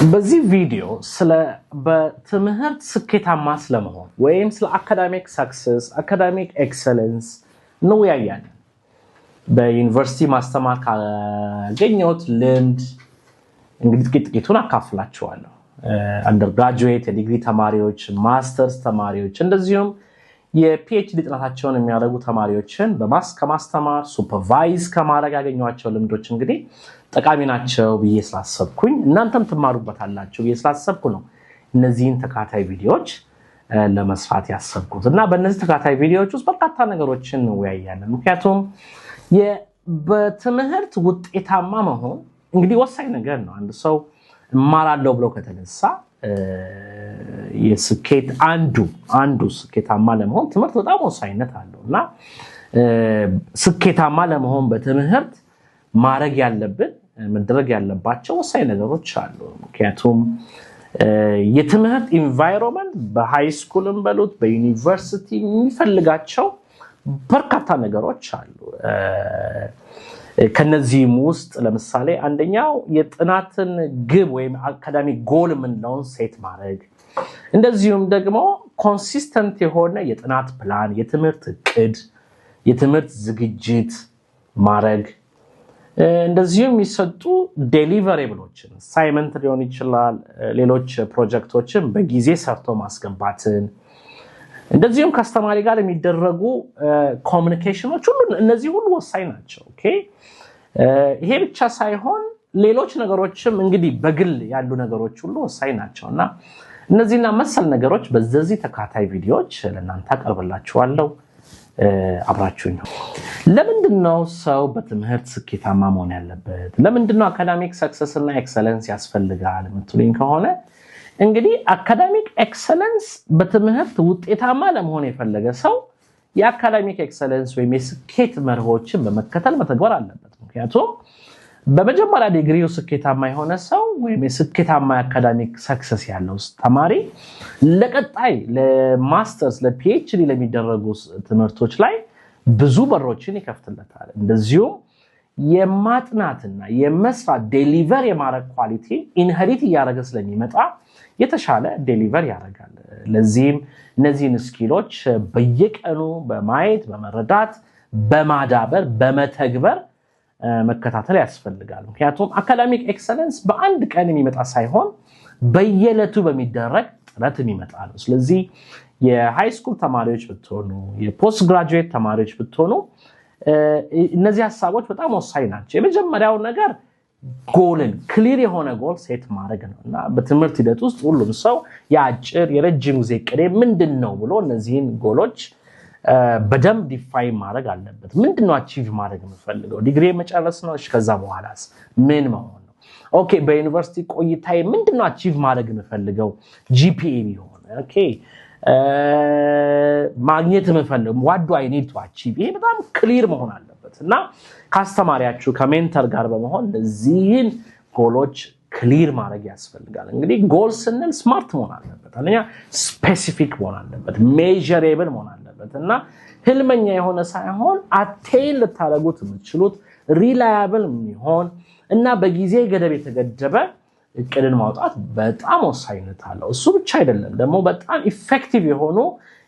በዚህ ቪዲዮ ስለ በትምህርት ስኬታማ ስለመሆን ወይም ስለ አካዳሚክ ሰክሰስ አካዳሚክ ኤክሰለንስ ነው ያያለን። በዩኒቨርሲቲ ማስተማር ካገኘሁት ልምድ እንግዲህ ጥቂቱን አካፍላችኋለሁ። አንደርግራጁዌት የዲግሪ ተማሪዎች፣ ማስተርስ ተማሪዎች እንደዚሁም የፒኤችዲ ጥናታቸውን የሚያደርጉ ተማሪዎችን ከማስተማር ሱፐርቫይዝ ከማድረግ ያገኟቸው ልምዶች እንግዲህ ጠቃሚ ናቸው ብዬ ስላሰብኩኝ እናንተም ትማሩበታላችሁ ብዬ ስላሰብኩ ነው እነዚህን ተከታታይ ቪዲዮዎች ለመስራት ያሰብኩት እና በእነዚህ ተከታታይ ቪዲዮዎች ውስጥ በርካታ ነገሮችን እንወያያለን። ምክንያቱም በትምህርት ውጤታማ መሆን እንግዲህ ወሳኝ ነገር ነው። አንድ ሰው እማራለሁ ብሎ ከተነሳ የስኬት አንዱ ስኬታማ ለመሆን ትምህርት በጣም ወሳኝነት አለው እና ስኬታማ ለመሆን በትምህርት ማድረግ ያለብን መድረግ ያለባቸው ወሳኝ ነገሮች አሉ። ምክንያቱም የትምህርት ኢንቫይሮንመንት በሃይ ስኩልም በሉት በዩኒቨርሲቲ የሚፈልጋቸው በርካታ ነገሮች አሉ። ከነዚህም ውስጥ ለምሳሌ አንደኛው የጥናትን ግብ ወይም አካዳሚክ ጎል የምንለውን ሴት ማድረግ፣ እንደዚሁም ደግሞ ኮንሲስተንት የሆነ የጥናት ፕላን፣ የትምህርት እቅድ፣ የትምህርት ዝግጅት ማድረግ፣ እንደዚሁም የሚሰጡ ዴሊቨሬብሎችን አሳይመንት ሊሆን ይችላል፣ ሌሎች ፕሮጀክቶችን በጊዜ ሰርቶ ማስገባትን፣ እንደዚሁም ከአስተማሪ ጋር የሚደረጉ ኮሚኒኬሽኖች ሁሉ እነዚህ ሁሉ ወሳኝ ናቸው። ኦኬ ይሄ ብቻ ሳይሆን ሌሎች ነገሮችም እንግዲህ በግል ያሉ ነገሮች ሁሉ ወሳኝ ናቸውና እነዚህና መሰል ነገሮች በዚህ ተከታታይ ቪዲዮዎች ለእናንተ አቀርብላችኋለሁ። አብራችሁኝ ነው። ለምንድነው ሰው በትምህርት ስኬታማ መሆን ያለበት? ለምንድነው አካዳሚክ ሰክሰስ እና ኤክሰለንስ ያስፈልጋል የምትሉኝ ከሆነ እንግዲህ አካዳሚክ ኤክሰለንስ በትምህርት ውጤታማ ለመሆን የፈለገ ሰው የአካዳሚክ ኤክሰለንስ ወይም የስኬት መርሆችን በመከተል መተግበር አለበት። ምክንያቱም በመጀመሪያ ዲግሪው ስኬታማ የሆነ ሰው ወይም የስኬታማ አካዳሚክ ሰክሰስ ያለው ተማሪ ለቀጣይ ለማስተርስ ለፒኤችዲ ለሚደረጉ ትምህርቶች ላይ ብዙ በሮችን ይከፍትለታል። እንደዚሁም የማጥናትና የመስራት ዴሊቨር የማድረግ ኳሊቲ ኢንሄሪት እያደረገ ስለሚመጣ የተሻለ ዴሊቨር ያደርጋል። ለዚህም እነዚህን ስኪሎች በየቀኑ በማየት በመረዳት በማዳበር በመተግበር መከታተል ያስፈልጋል። ምክንያቱም አካዳሚክ ኤክሰለንስ በአንድ ቀን የሚመጣ ሳይሆን በየዕለቱ በሚደረግ ጥረት የሚመጣ ነው። ስለዚህ የሃይ ስኩል ተማሪዎች ብትሆኑ የፖስት ግራጁዌት ተማሪዎች ብትሆኑ እነዚህ ሀሳቦች በጣም ወሳኝ ናቸው። የመጀመሪያው ነገር ጎልን ክሊር የሆነ ጎል ሴት ማድረግ ነው እና በትምህርት ሂደት ውስጥ ሁሉም ሰው የአጭር የረጅም ጊዜ እቅዴ ምንድነው ብሎ እነዚህን ጎሎች በደንብ ዲፋይን ማድረግ አለበት። ምንድነው አቺቭ ማድረግ የምፈልገው? ዲግሪ መጨረስ ነው? እሺ ከዛ በኋላስ ምን መሆን ነው? ኦኬ በዩኒቨርሲቲ ቆይታዬ ምንድነው አቺቭ ማድረግ የምፈልገው? ጂፒኤ ቢሆን ኦኬ ማግኘት የምፈልገው what do I need to achieve? ይሄ በጣም ክሊር መሆን አለበት እና ከአስተማሪያችሁ ከሜንተር ጋር በመሆን እነዚህን ጎሎች ክሊር ማድረግ ያስፈልጋል። እንግዲህ ጎል ስንል ስማርት መሆን አለበት፣ አንደኛ ስፔሲፊክ መሆን አለበት፣ ሜዠሬብል መሆን አለበት እና ህልመኛ የሆነ ሳይሆን አቴን ልታደርጉት የምትችሉት ሪላያብል የሚሆን እና በጊዜ ገደብ የተገደበ እቅድን ማውጣት በጣም ወሳኝነት አለው። እሱ ብቻ አይደለም ደግሞ በጣም ኢፌክቲቭ የሆኑ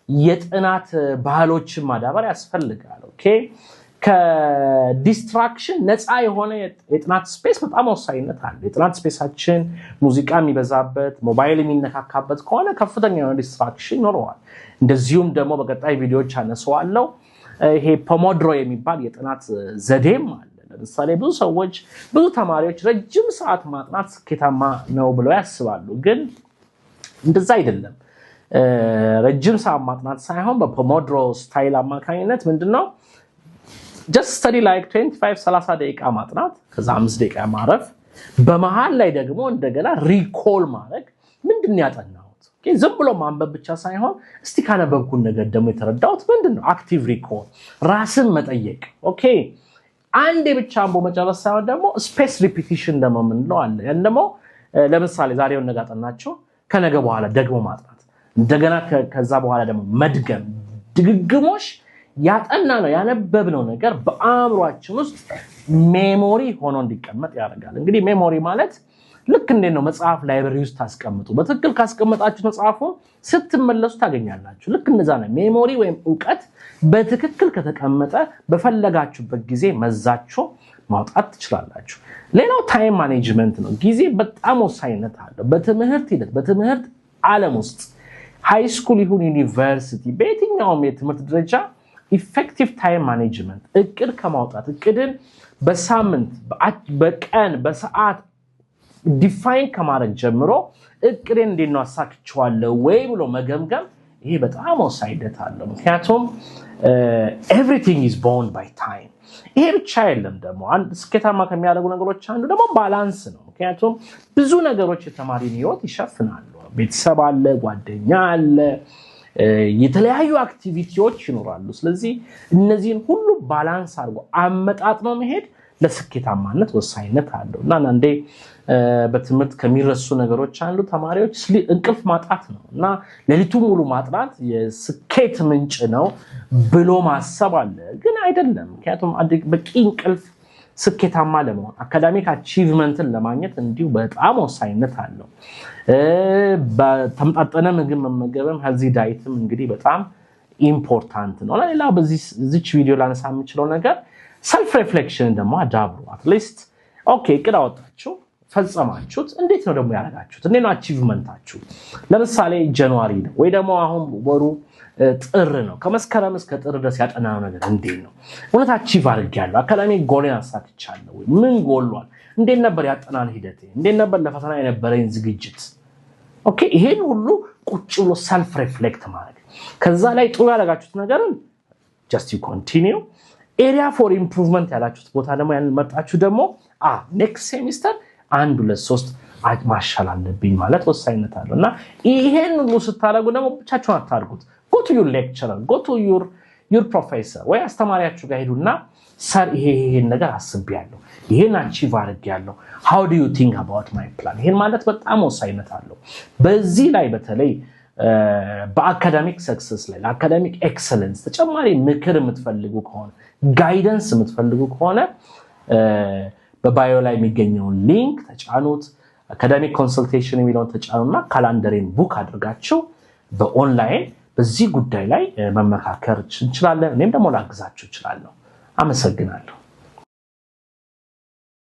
የጥናት ባህሎችን ማዳበር ያስፈልጋል። ኦኬ ከዲስትራክሽን ነፃ የሆነ የጥናት ስፔስ በጣም ወሳኝነት አለው። የጥናት ስፔሳችን ሙዚቃ የሚበዛበት ሞባይል የሚነካካበት ከሆነ ከፍተኛ የሆነ ዲስትራክሽን ይኖረዋል። እንደዚሁም ደግሞ በቀጣይ ቪዲዮዎች አነሳዋለሁ ይሄ ፖሞድሮ የሚባል የጥናት ዘዴም አለ። ለምሳሌ ብዙ ተማሪዎች ረጅም ሰዓት ማጥናት ስኬታማ ነው ብለው ያስባሉ፣ ግን እንደዛ አይደለም። ረጅም ሰዓት ማጥናት ሳይሆን በፖሞድሮ ስታይል አማካኝነት ምንድነው just study like 25-30 ደቂቃ ማጥናት ከዛ 5 ደቂቃ ማረፍ፣ በመሃል ላይ ደግሞ እንደገና ሪኮል ማድረግ ምንድነው ያጠናሁት። ኦኬ ዝም ብሎ ማንበብ ብቻ ሳይሆን እስቲ ካነበብኩት ነገር ደግሞ የተረዳሁት ምንድነው አክቲቭ ሪኮል ራስን መጠየቅ። ኦኬ አንዴ ብቻ አንቦ መጨረስ ሳይሆን ደግሞ ስፔስ ሪፒቲሽን ደግሞ ምንለው አለ። ያን ደግሞ ለምሳሌ ዛሬውን ነገ አጠናቸው ከነገ በኋላ ደግሞ ማጥናት እንደገና ከዛ በኋላ ደግሞ መድገም ድግግሞሽ ያጠና ነው ያነበብነው ነገር በአእምሮአችን ውስጥ ሜሞሪ ሆኖ እንዲቀመጥ ያደርጋል። እንግዲህ ሜሞሪ ማለት ልክ እንዴት ነው መጽሐፍ ላይብረሪ ውስጥ ታስቀምጡ በትክክል ካስቀመጣችሁ መጽሐፉን ስትመለሱ ታገኛላችሁ ልክ እንደዛ ነው ሜሞሪ ወይም ዕውቀት በትክክል ከተቀመጠ በፈለጋችሁበት ጊዜ መዛችሁ ማውጣት ትችላላችሁ ሌላው ታይም ማኔጅመንት ነው ጊዜ በጣም ወሳኝነት አለው በትምህርት ሂደት በትምህርት ዓለም ውስጥ ሃይ ስኩል ይሁን ዩኒቨርሲቲ በየትኛውም የትምህርት ደረጃ ኢፌክቲቭ ታይም ማኔጅመንት እቅድ ከማውጣት እቅድን በሳምንት በቀን በሰዓት ዲፋይን ከማድረግ ጀምሮ እቅዴን እንዴት ነው አሳክቼዋለሁ ወይ ብሎ መገምገም ይሄ በጣም ወሳኝነት አለው ምክንያቱም everything is bound by time ይሄ ብቻ አይደለም ደግሞ አንድ ስኬታማ ከሚያደርጉ ነገሮች አንዱ ደግሞ ባላንስ ነው ምክንያቱም ብዙ ነገሮች የተማሪን ህይወት ይሸፍናሉ ቤተሰብ አለ ጓደኛ አለ የተለያዩ አክቲቪቲዎች ይኖራሉ ስለዚህ እነዚህን ሁሉ ባላንስ አድርጎ አመጣጥኖ መሄድ ለስኬታማነት ወሳኝነት አለው እና አንዴ በትምህርት ከሚረሱ ነገሮች አንዱ ተማሪዎች እንቅልፍ ማጣት ነው እና ለሊቱ ሙሉ ማጥናት የስኬት ምንጭ ነው ብሎ ማሰብ አለ ግን አይደለም ምክንያቱም በቂ እንቅልፍ ስኬታማ ለመሆን አካዳሚክ አቺቭመንትን ለማግኘት እንዲሁ በጣም ወሳኝነት አለው በተመጣጠነ ምግብ መመገብም ሄልዚ ዳይትም እንግዲህ በጣም ኢምፖርታንት ነው ሌላ በዚህች ቪዲዮ ላነሳ የምችለው ነገር ሰልፍ ሪፍሌክሽን ደግሞ አዳብሩ አትሊስት ኦኬ እቅድ አወጣችሁ ፈጸማችሁት እንዴት ነው ደግሞ ያደረጋችሁት እንዴት ነው አቺቭመንታችሁ ለምሳሌ ጃንዋሪ ነው ወይ ደግሞ አሁን ወሩ ጥር ነው ከመስከረም እስከ ጥር ድረስ ያጠናነው ነገር እንዴት ነው እውነት አቺቭ አድርጌያለሁ አካዳሚክ ጎሌን አሳክቻለሁ ወይ ምን ጎሏል እንዴት ነበር ያጠናን ሂደቴ እንዴት ነበር ለፈተና የነበረኝ ዝግጅት ኦኬ ይሄን ሁሉ ቁጭ ብሎ ሰልፍ ሪፍሌክት ማድረግ ከዛ ላይ ጥሩ ያደረጋችሁት ነገርን just you continue area for improvement ያላችሁት ቦታ ደግሞ ያን መጣችሁ ደግሞ next semester 1 2 3 ማሻሻል አለብኝ ማለት ወሳኝነት አለውና ይሄን ሁሉ ስታደርጉ ደግሞ ብቻችሁን አታርጉት go to your lecturer go to your professor ወይ አስተማሪያችሁ ጋር ሄዱና ሰር ይሄን ነገር አስቤያለሁ ይሄን አቺቭ አድርጌያለሁ how do you think about my plan ይሄን ማለት በጣም ወሳኝነት አለው በዚህ ላይ በተለይ በአካዳሚክ ሰክሰስ ላይ ለአካዳሚክ ኤክሰለንስ ተጨማሪ ምክር የምትፈልጉ ከሆነ ጋይደንስ የምትፈልጉ ከሆነ በባዮ ላይ የሚገኘው ሊንክ ተጫኑት አካዳሚክ ኮንሰልቴሽን የሚለውን ተጫኑና ካላንደሬን ቡክ አድርጋችሁ በኦንላይን በዚህ ጉዳይ ላይ መመካከር እንችላለን እኔም ደግሞ ላግዛችሁ እችላለሁ አመሰግናለሁ